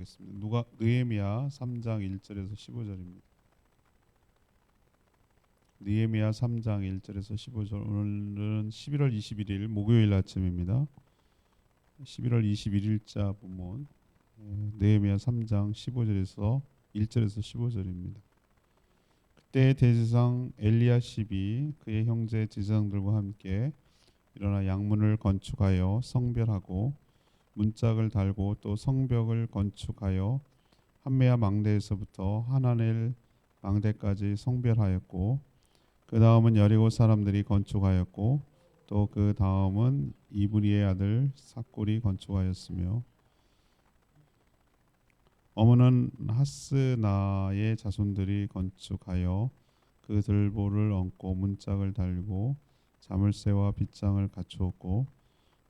느헤미야 3장 1절에서 15절입니다. 느헤미야 3장 1절에서 15절. 오늘은 11월 21일 목요일 아침입니다. 11월 21일자 본문 느헤미야 3장 15절에서 1절에서 15절입니다. 그때 대제사장 엘리야십이 그의 형제 제사장들과 함께 일어나 양문을 건축하여 성별하고 문짝을 달고 또 성벽을 건축하여 한메아 망대에서부터 하나넬 망대까지 성별하였고, 그 다음은 여리고 사람들이 건축하였고, 또 그 다음은 이브리의 아들 삭골이 건축하였으며, 어머는 하스나의 자손들이 건축하여 그 들보를 얹고 문짝을 달고 자물쇠와 빗장을 갖추었고,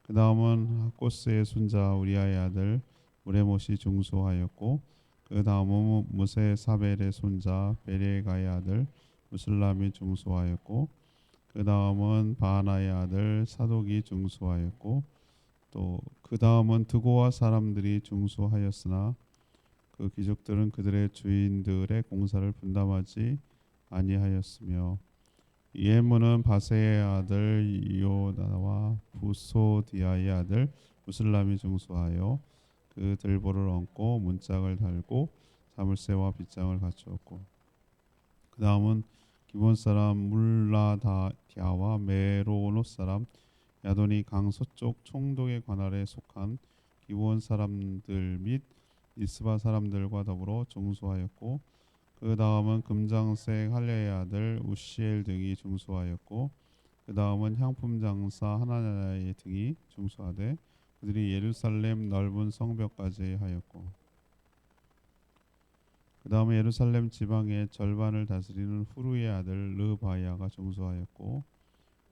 그 다음은 하코스의 손자 우리아의 아들 무레못이 중수하였고, 그 다음은 무세사벨의 손자 베레가의 아들 무슬람이 중수하였고, 그 다음은 바하나의 아들 사독이 중수하였고, 또 그 다음은 드고와 사람들이 중수하였으나 그 귀족들은 그들의 주인들의 공사를 분담하지 아니하였으며, 예문은 바세의 아들 요다와 부소디아의 아들 무슬람이 중수하여 그 들보를 얹고 문짝을 달고 자물쇠와 빗장을 갖추었고, 그 다음은 기본 사람 물라다디아와 메로노 사람 야돈이 강서쪽 총독의 관할에 속한 기본 사람들 및 이스바 사람들과 더불어 중수하였고, 그 다음은 금장색 할례의 아들 우시엘 등이 중수하였고, 그 다음은 향품 장사 하나냐의 등이 중수하되 그들이 예루살렘 넓은 성벽까지 하였고, 그 다음에 예루살렘 지방의 절반을 다스리는 후루의 아들 르바야가 중수하였고,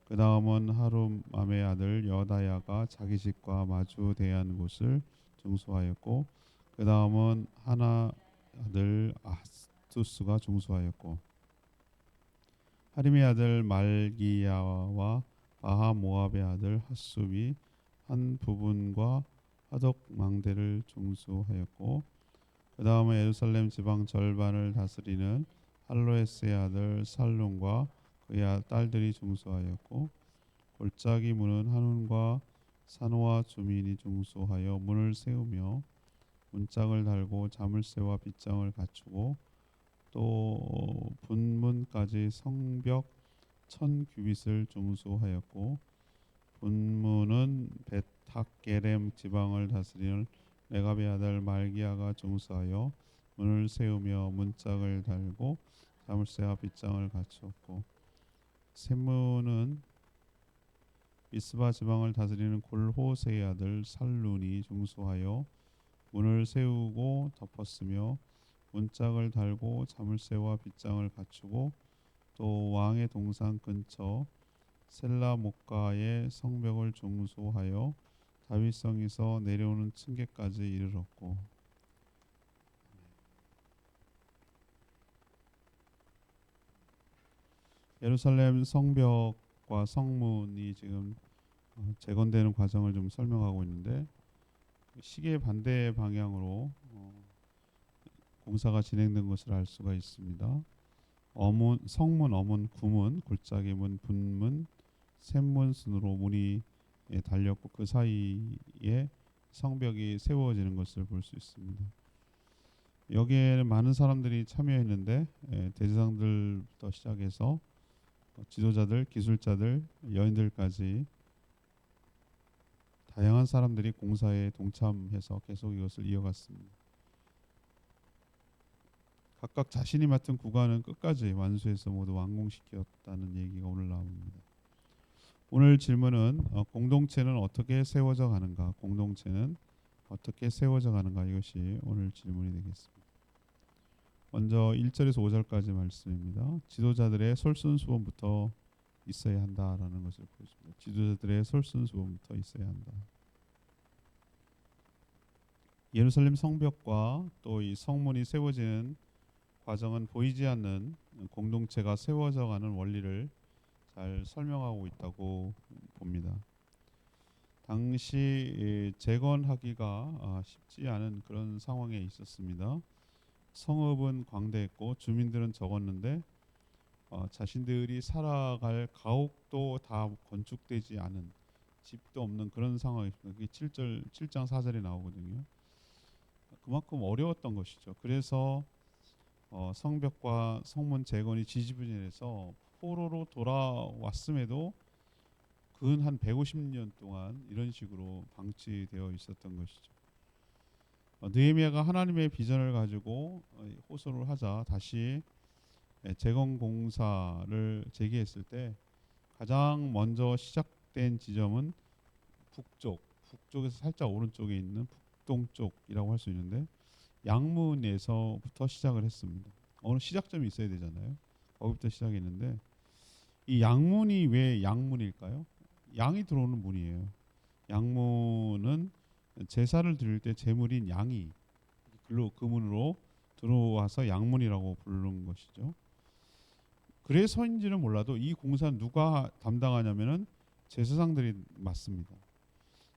그 다음은 하룸암의 아들 여다야가 자기 집과 마주 대한 곳을 중수하였고, 그 다음은 하나 아들 아스투스가 중수하였고, 하림의 아들 말기야와 바하 모압의 아들 하숲이 한 부분과 하독 망대를 중수하였고, 그 다음에 예루살렘 지방 절반을 다스리는 할로에스의 아들 살룸과 그의 딸들이 중수하였고, 골짜기 문은 한운과 산호와 주민이 중수하여 문을 세우며 문짝을 달고 자물쇠와 빗장을 갖추고, 또 분문까지 성벽 1000규빗을 중수하였고, 분문은 벳학게렘 지방을 다스리는 레갑의 아들 말기야가 중수하여 문을 세우며 문짝을 달고 자물쇠와 빗장을 갖추었고, 샘문은 미스바 지방을 다스리는 골호세의 아들 살룬이 중수하여 문을 세우고 덮었으며 문짝을 달고 자물쇠와 빗장을 갖추고, 또 왕의 동산 근처 셀라목가의 성벽을 중수하여 다윗성에서 내려오는 층계까지 이르렀고, 예루살렘 성벽과 성문이 지금 재건되는 과정을 좀 설명하고 있는데, 시계 반대 방향으로 공사가 진행된 것을 알 수가 있습니다. 성문, 어문, 구문, 골짜기 문, 분문, 샘문 순으로 문이 달렸고, 그 사이에 성벽이 세워지는 것을 볼 수 있습니다. 여기에는 많은 사람들이 참여했는데, 대제사장들부터 시작해서 지도자들, 기술자들, 여인들까지 다양한 사람들이 공사에 동참해서 계속 이것을 이어갔습니다. 각각 자신이 맡은 구간은 끝까지 완수해서 모두 완공시켰다는 얘기가 오늘 나옵니다. 오늘 질문은 공동체는 어떻게 세워져 가는가? 공동체는 어떻게 세워져 가는가? 이것이 오늘 질문이 되겠습니다. 먼저 1절에서 5절까지 말씀입니다. 지도자들의 솔선수범부터 있어야 한다라는 것을 보여줍니다. 지도자들의 솔선수범부터 있어야 한다. 예루살렘 성벽과 또 이 성문이 세워지는 과정은 보이지 않는 공동체가 세워져 가는 원리를 잘 설명하고 있다고 봅니다. 당시 재건하기가 쉽지 않은 그런 상황에 있었습니다. 성읍은 광대했고 주민들은 적었는데 자신들이 살아갈 가옥도 다 건축되지 않은, 집도 없는 그런 상황이었습니다. 그게 7장 4절에 나오거든요. 그만큼 어려웠던 것이죠. 그래서 성벽과 성문 재건이 지지부진해서 포로로 돌아왔음에도 근 한 150년 동안 이런 식으로 방치되어 있었던 것이죠. 느헤미야가 하나님의 비전을 가지고 호소를 하자 다시 재건 공사를 재개했을 때 가장 먼저 시작된 지점은 북쪽에서 살짝 오른쪽에 있는 북동쪽이라고 할 수 있는데 양문에서부터 시작을 했습니다. 어느 시작점이 있어야 되잖아요. 거기부터 시작했는데 이 양문이 왜 양문일까요? 양이 들어오는 문이에요. 양문은 제사를 드릴 때 제물인 양이 그 문으로 들어와서 양문이라고 부르는 것이죠. 그래서인지는 몰라도 이 공사는 누가 담당하냐면은 제사장들이 맡습니다.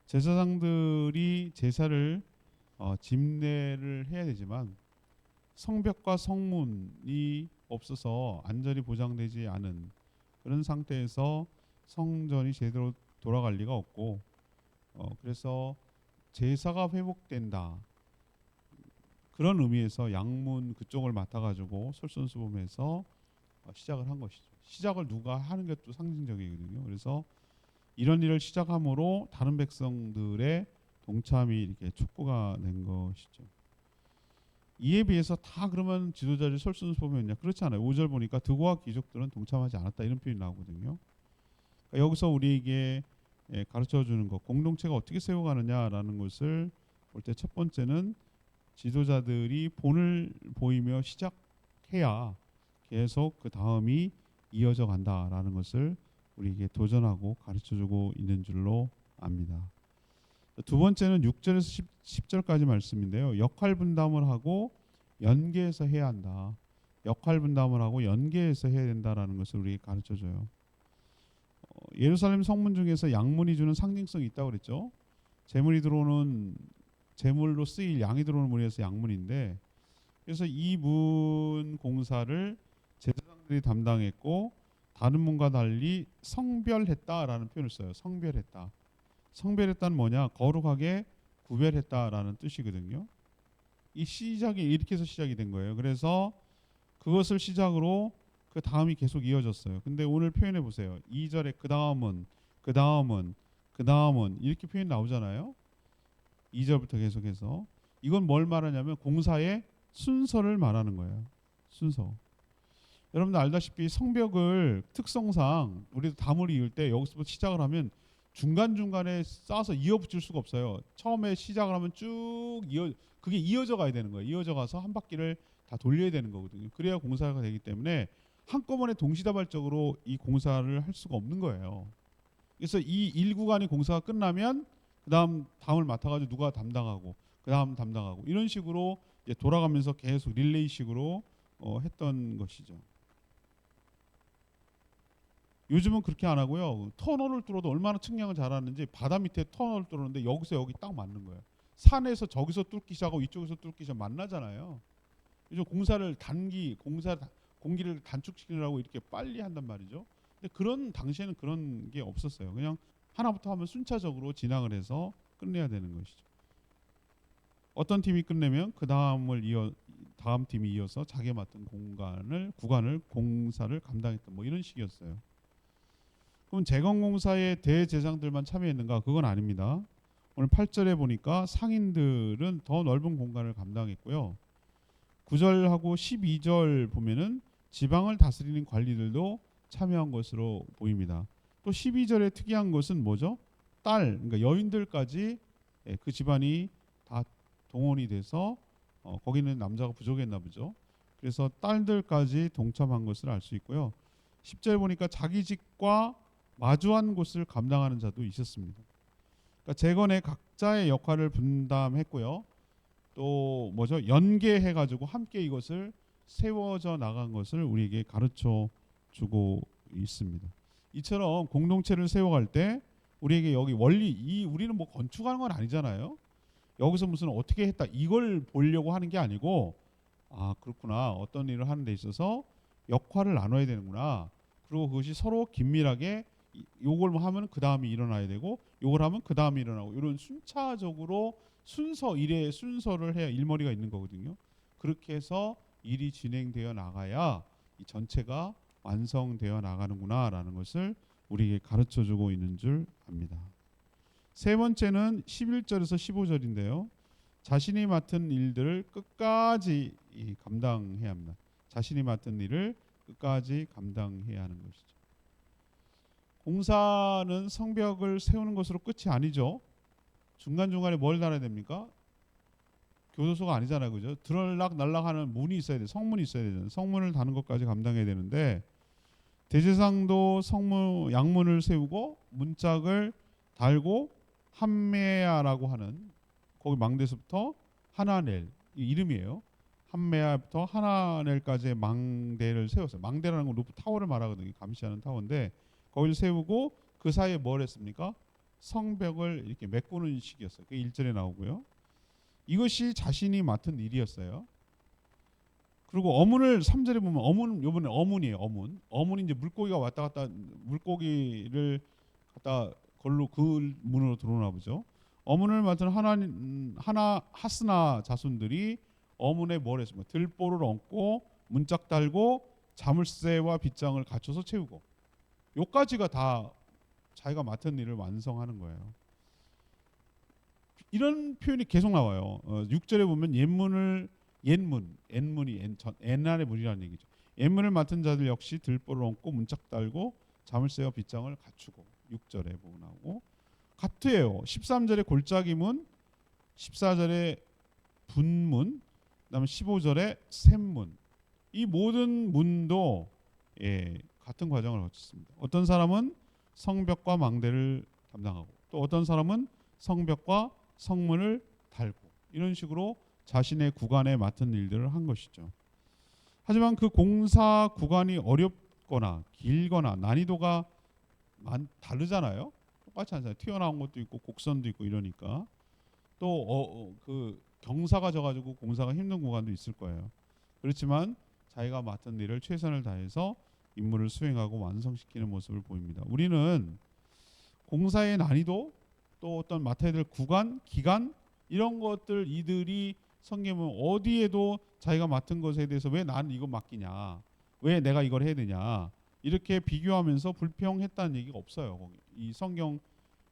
제사장들이 제사를 집례를 해야 되지만 성벽과 성문이 없어서 안전이 보장되지 않은 그런 상태에서 성전이 제대로 돌아갈 리가 없고 그래서 제사가 회복된다 그런 의미에서 양문 그쪽을 맡아가지고 솔선수범해서 시작을 한 것이죠. 시작을 누가 하는 것도 상징적이거든요. 그래서 이런 일을 시작함으로 다른 백성들의 동참이 이렇게 촉구가 된 것이죠. 이에 비해서 다 그러면 지도자들이 솔선수범했냐? 그렇지 않아요. 5절 보니까 드고와 귀족들은 동참하지 않았다 이런 표현이 나오거든요. 그러니까 여기서 우리에게 가르쳐 주는 것, 공동체가 어떻게 세워가느냐라는 것을 볼 때 첫 번째는 지도자들이 본을 보이며 시작해야 계속 그 다음이 이어져 간다라는 것을 우리에게 도전하고 가르쳐주고 있는 줄로 압니다. 두 번째는 6절에서 10절까지 말씀인데요. 역할 분담을 하고 연계해서 해야 한다. 역할 분담을 하고 연계해서 해야 된다라는 것을 우리에게 가르쳐줘요. 예루살렘 성문 중에서 양문이 주는 상징성이 있다고 그랬죠. 제물로 쓰일 양이 들어오는 문에서 양문인데, 그래서 이 문 공사를 제사장들이 담당했고 다른 문과 달리 성별했다라는 표현을 써요. 성별했다. 성별했다는 뭐냐? 거룩하게 구별했다라는 뜻이거든요. 이 시작이 이렇게 해서 시작이 된 거예요. 그래서 그것을 시작으로 그 다음이 계속 이어졌어요. 근데 오늘 표현해 보세요. 2절에 그 다음은 이렇게 표현 나오잖아요. 2절부터 계속해서 이건 뭘 말하냐면 공사의 순서를 말하는 거예요. 순서. 여러분들 알다시피 성벽을 특성상 우리도 담을 이을 때 여기서부터 시작을 하면 중간중간에 쌓아서 이어붙일 수가 없어요. 처음에 시작을 하면 그게 이어져 가야 되는 거예요. 이어져 가서 한 바퀴를 다 돌려야 되는 거거든요. 그래야 공사가 되기 때문에 한꺼번에 동시다발적으로 이 공사를 할 수가 없는 거예요. 그래서 이 1구간의 공사가 끝나면 다음을 맡아가지고 누가 담당하고 그 다음 담당하고 이런 식으로 이제 돌아가면서 계속 릴레이식으로 했던 것이죠. 요즘은 그렇게 안 하고요. 터널을 뚫어도 얼마나 측량을 잘하는지 바다 밑에 터널을 뚫었는데 여기서 여기 딱 맞는 거예요. 산에서 저기서 뚫기 시작하고 이쪽에서 뚫기 시작 만나잖아요. 요즘 공기를 단축시키느라고 이렇게 빨리 한단 말이죠. 근데 당시에는 그런 게 없었어요. 그냥 하나부터 하면 순차적으로 진행을 해서 끝내야 되는 것이죠. 어떤 팀이 끝내면 다음 팀이 이어서 자기가 맡은 구간을 공사를 감당했던 뭐 이런 식이었어요. 그럼 재건공사에 대제사장들만 참여했는가? 그건 아닙니다. 오늘 8절에 보니까 상인들은 더 넓은 공간을 감당했고요. 9절하고 12절 보면은 지방을 다스리는 관리들도 참여한 것으로 보입니다. 또 12절에 특이한 것은 뭐죠? 그러니까 여인들까지 그 집안이 다 동원이 돼서 거기는 남자가 부족했나 보죠. 그래서 딸들까지 동참한 것을 알 수 있고요. 10절 보니까 자기 집과 마주한 곳을 감당하는 자도 있었습니다. 그러니까 재건에 각자의 역할을 분담했고요. 또 연계해가지고 함께 이것을 세워져 나간 것을 우리에게 가르쳐 주고 있습니다. 이처럼 공동체를 세워갈 때 우리에게 여기 원리 우리는 뭐 건축하는 건 아니잖아요. 여기서 무슨 어떻게 했다 이걸 보려고 하는 게 아니고 아 그렇구나 어떤 일을 하는 데 있어서 역할을 나눠야 되는구나. 그리고 그것이 서로 긴밀하게 요걸 하면 그 다음이 일어나야 되고 요걸 하면 그 다음이 일어나고 이런 순차적으로 일의 순서를 해야 일머리가 있는 거거든요. 그렇게 해서 일이 진행되어 나가야 이 전체가 완성되어 나가는구나라는 것을 우리에게 가르쳐주고 있는 줄 압니다. 세 번째는 11절에서 15절인데요. 자신이 맡은 일들을 끝까지 감당해야 합니다. 자신이 맡은 일을 끝까지 감당해야 하는 것이죠. 공사는 성벽을 세우는 것으로 끝이 아니죠. 중간중간에 뭘 달아야 됩니까? 교도소가 아니잖아요. 그죠? 들락날락하는 문이 있어야 돼. 성문이 있어야 되잖아요. 성문을 다는 것까지 감당해야 되는데 대제사장도 양문을 세우고 문짝을 달고 함메야라고 하는 거기 망대에서부터 하나넬 이 이름이에요. 함메야부터 하나넬까지의 망대를 세웠어요. 망대라는 건 루프 타워를 말하거든요. 감시하는 타워인데 거기를 세우고 그 사이에 뭘 했습니까? 성벽을 이렇게 메꾸는 식이었어요. 그게 1절에 나오고요. 이것이 자신이 맡은 일이었어요. 그리고 어문을 3절에 보면 요번에 어문이에요. 어문이 이제 물고기가 왔다 갔다 물고기를 갖다 걸로 그 문으로 들어오나 보죠. 어문을 맡은 하스나 자손들이 어문에 뭘 했습니까? 들보를 얹고 문짝 달고 자물쇠와 빗장을 갖춰서 채우고 요까지가 다 자기가 맡은 일을 완성하는 거예요. 이런 표현이 계속 나와요. 6절에 보면 옛문의 문이라는 얘기죠. 옛문을 맡은 자들 역시 들보를 얹고 문짝 달고 자물쇠와 빗장을 갖추고 6절에 보고 나오고 같아요. 13절에 골짜기문, 14절에 분문, 그다음에 15절에 샘문. 이 모든 문도 같은 과정을 거쳤습니다. 어떤 사람은 성벽과 망대를 담당하고 또 어떤 사람은 성벽과 성문을 달고 이런 식으로 자신의 구간에 맡은 일들을 한 것이죠. 하지만 그 공사 구간이 어렵거나 길거나 난이도가 다르잖아요. 똑같지 않잖아요. 튀어나온 것도 있고 곡선도 있고 이러니까 또 그 경사가 져가지고 공사가 힘든 구간도 있을 거예요. 그렇지만 자기가 맡은 일을 최선을 다해서 임무를 수행하고 완성시키는 모습을 보입니다. 우리는 공사의 난이도 또 어떤 맡아야 될 구간, 기간 이런 것들 이들이 성경은 어디에도 자기가 맡은 것에 대해서 왜 나는 이거 맡기냐, 왜 내가 이걸 해야 되냐 이렇게 비교하면서 불평했다는 얘기가 없어요. 거기. 이 성경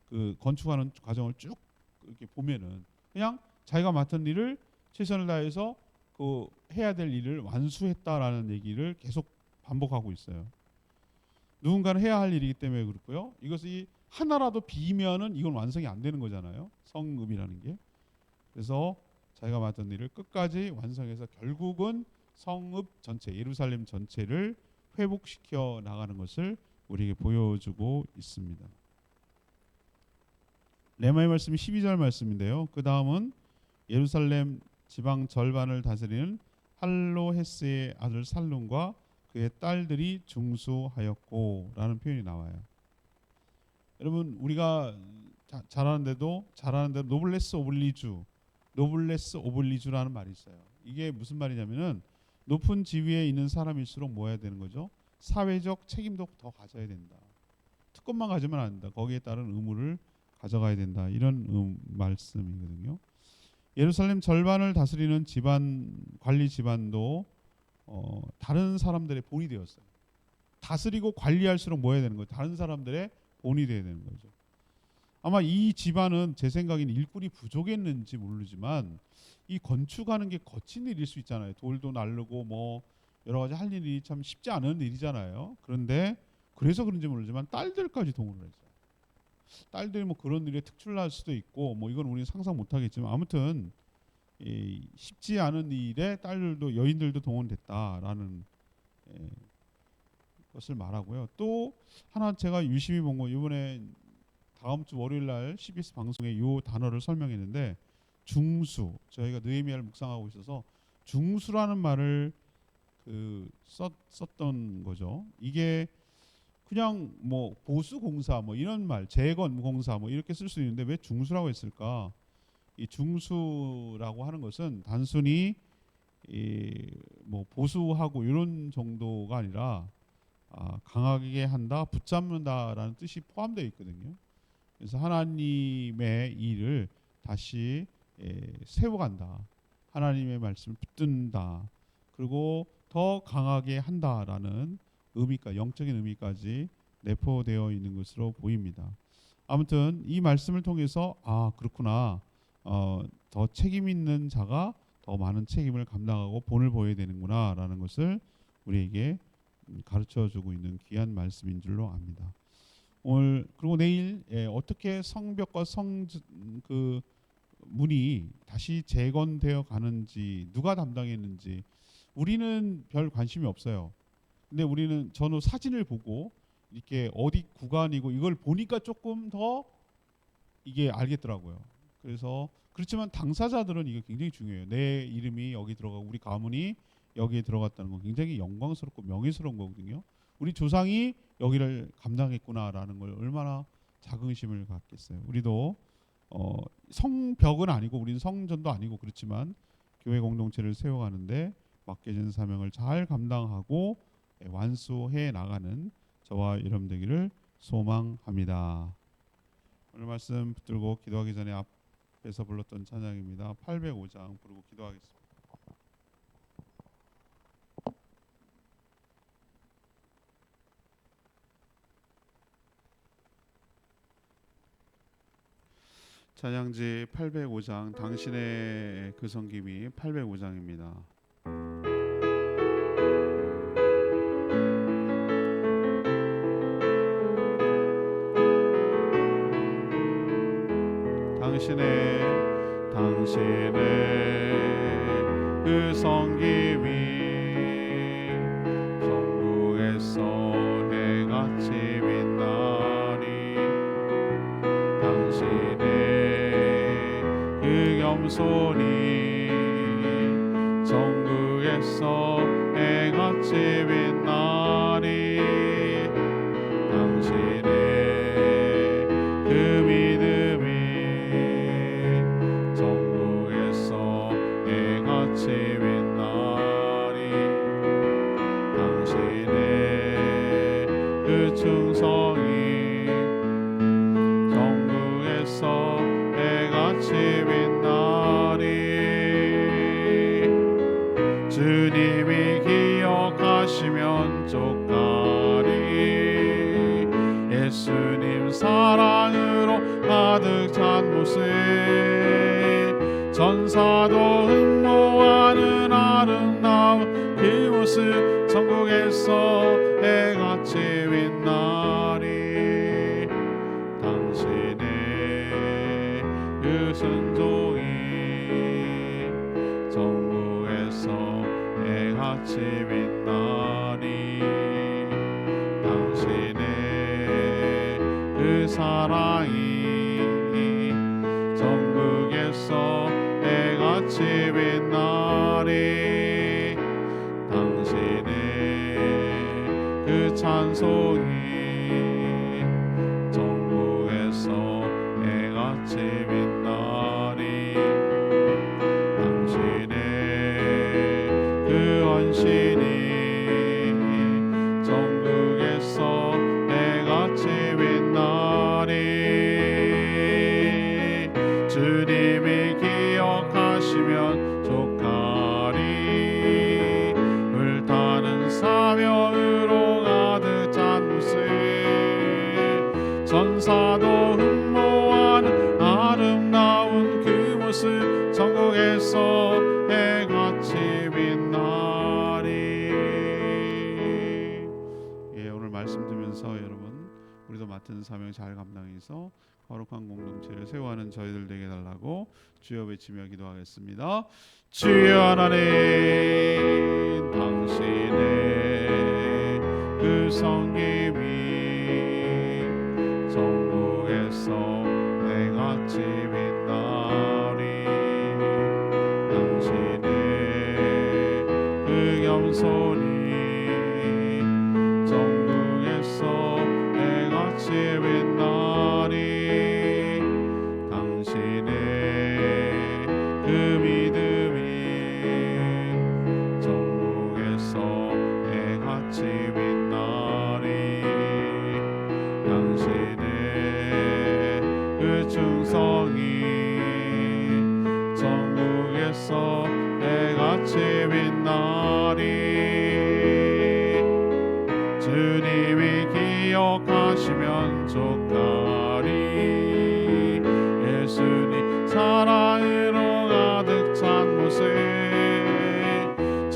그 건축하는 과정을 쭉 이렇게 보면은 그냥 자기가 맡은 일을 최선을 다해서 그 해야 될 일을 완수했다라는 얘기를 계속 반복하고 있어요. 누군가는 해야 할 일이기 때문에 그렇고요. 이것이 하나라도 비면은 이건 완성이 안 되는 거잖아요. 성읍이라는 게. 그래서 자기가 맡은 일을 끝까지 완성해서 결국은 성읍 전체, 예루살렘 전체를 회복시켜 나가는 것을 우리에게 보여주고 있습니다. 레마의 말씀이 12절 말씀인데요. 그 다음은 예루살렘 지방 절반을 다스리는 할로헤스의 아들 살룸과 그의 딸들이 중수하였고라는 표현이 나와요. 여러분 우리가 잘하는 대로 노블레스 오블리주라는 말이 있어요. 이게 무슨 말이냐면은 높은 지위에 있는 사람일수록 뭐 해야 되는 거죠? 사회적 책임도 더 가져야 된다. 특권만 가지면 안 된다. 거기에 따른 의무를 가져가야 된다. 이런 말씀이거든요. 예루살렘 절반을 다스리는 관리 집안도 다른 사람들의 본이 되었어요. 다스리고 관리할수록 뭐 해야 되는 거예요? 다른 사람들의 본이 돼야 되는 거죠. 아마 이 집안은 제 생각에는 일꾼이 부족했는지 모르지만 이 건축하는 게 거친 일일 수 있잖아요. 돌도 날르고 뭐 여러 가지 할 일이 참 쉽지 않은 일이잖아요. 그런데 그래서 그런지 모르지만 딸들까지 동원을 했어요. 딸들이 뭐 그런 일에 특출날 수도 있고 뭐 이건 우리는 상상 못하겠지만 아무튼 쉽지 않은 일에 여인들도 동원됐다라는 것을 말하고요. 또 하나 제가 유심히 본 거 이번에 다음 주 월요일 날 CBS 방송에 이 단어를 설명했는데 중수 저희가 느헤미야를 묵상하고 있어서 중수라는 말을 썼던 거죠. 이게 그냥 뭐 보수공사 뭐 이런 말, 재건공사 뭐 이렇게 쓸 수 있는데 왜 중수라고 했을까? 이 중수라고 하는 것은 단순히 뭐 보수하고 이런 정도가 아니라 강하게 한다, 붙잡는다라는 뜻이 포함되어 있거든요. 그래서 하나님의 일을 다시 세워간다, 하나님의 말씀을 붙든다, 그리고 더 강하게 한다라는 의미가, 영적인 의미까지 내포되어 있는 것으로 보입니다. 아무튼 이 말씀을 통해서 그렇구나, 더 책임 있는 자가 더 많은 책임을 감당하고 본을 보여야 되는구나라는 것을 우리에게 가르쳐주고 있는 귀한 말씀인 줄로 압니다. 오늘 그리고 내일 어떻게 성벽과 그 문이 다시 재건되어 가는지, 누가 담당했는지 우리는 별 관심이 없어요. 근데 우리는 저는 사진을 보고 이렇게 어디 구간이고 이걸 보니까 조금 더 이게 알겠더라고요. 그래서 그렇지만 당사자들은 이게 굉장히 중요해요. 내 이름이 여기 들어가고 우리 가문이 여기에 들어갔다는 건 굉장히 영광스럽고 명예스러운 거거든요. 우리 조상이 여기를 감당했구나라는 걸 얼마나 자긍심을 갖겠어요. 우리도 성벽은 아니고 우리는 성전도 아니고 그렇지만 교회 공동체를 세워가는데 맡겨진 사명을 잘 감당하고 완수해 나가는 저와 여러분 되기를 소망합니다. 오늘 말씀 붙들고 기도하기 전에 앞에서 불렀던 찬양입니다. 805장 부르고 기도하겠습니다. 찬양지 805장, 당신의 그 섬김이 805장입니다. 당신의 그 섬김이 천국에서 해같이 빛나리. 당신의 그 겸손이 천국에서 해같이 빛나리. 당신의 그 믿음이 천국에서 해같이 빛나리. 당신의 그 충성이 천국에서 해같이 빛나리. 주님이 기억하시면 족하리. 예수님 사랑으로 가득 찬 모습, 전사도 흠모하는 아름다운 그 모습, 천국에서 해같이 빛나리. 당신의 그 순종이 천국에서 해같이 빛나리. 당신의 그 사랑이 천국에서 해같이 빛나리. 당신의 그 찬송이 천국에서 해같이 빛나리. 당신의 그 헌신이 천국에서 해같이 빛나리. 주님이 기억하시면 족하리. 불타는 사명으로 가득 찬 모습, 전사도 흠모하는 아름다운 그 모습, 천국에서 해같이 빛나리. 오늘 말씀 들으면서 여러분 우리도 맡은 사명 잘 감당해서 거룩한 공동체를 세워가는 저희들 되게 달라고 주여 외치며 기도하겠습니다. 주여 하나님, 당신의 그 섬김이 천국에서 해같이 빛나리. 당신의 그 겸손이 천국에서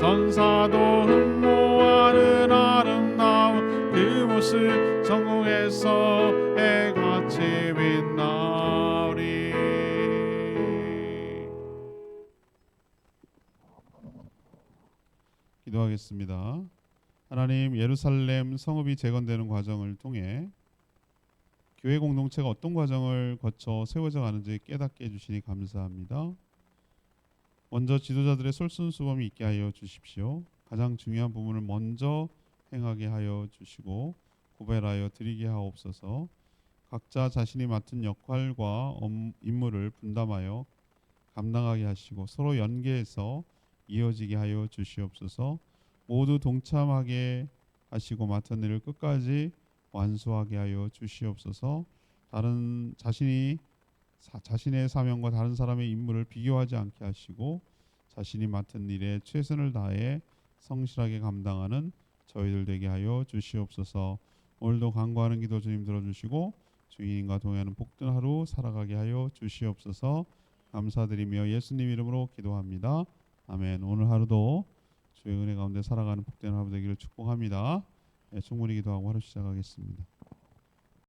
천사도 흠모하는 아름다운 그 모습 천국에서 해같이 빛나리. 기도하겠습니다. 하나님, 예루살렘 성읍이 재건되는 과정을 통해 교회 공동체가 어떤 과정을 거쳐 세워져 가는지 깨닫게 해주시니 감사합니다. 먼저 지도자들의 솔선수범이 있게 하여 주십시오. 가장 중요한 부분을 먼저 행하게 하여 주시고 구별하여 드리게 하옵소서. 각자 자신이 맡은 역할과 임무를 분담하여 감당하게 하시고 서로 연계해서 이어지게 하여 주시옵소서. 모두 동참하게 하시고 맡은 일을 끝까지 완수하게 하여 주시옵소서. 자신의 사명과 다른 사람의 임무를 비교하지 않게 하시고 자신이 맡은 일에 최선을 다해 성실하게 감당하는 저희들 되게 하여 주시옵소서. 오늘도 간구하는 기도 주님 들어주시고 주인과 동행하는 복된 하루 살아가게 하여 주시옵소서. 감사드리며 예수님 이름으로 기도합니다. 아멘. 오늘 하루도 주의 은혜 가운데 살아가는 복된 하루 되기를 축복합니다. 충분히 기도하고 하루 시작하겠습니다.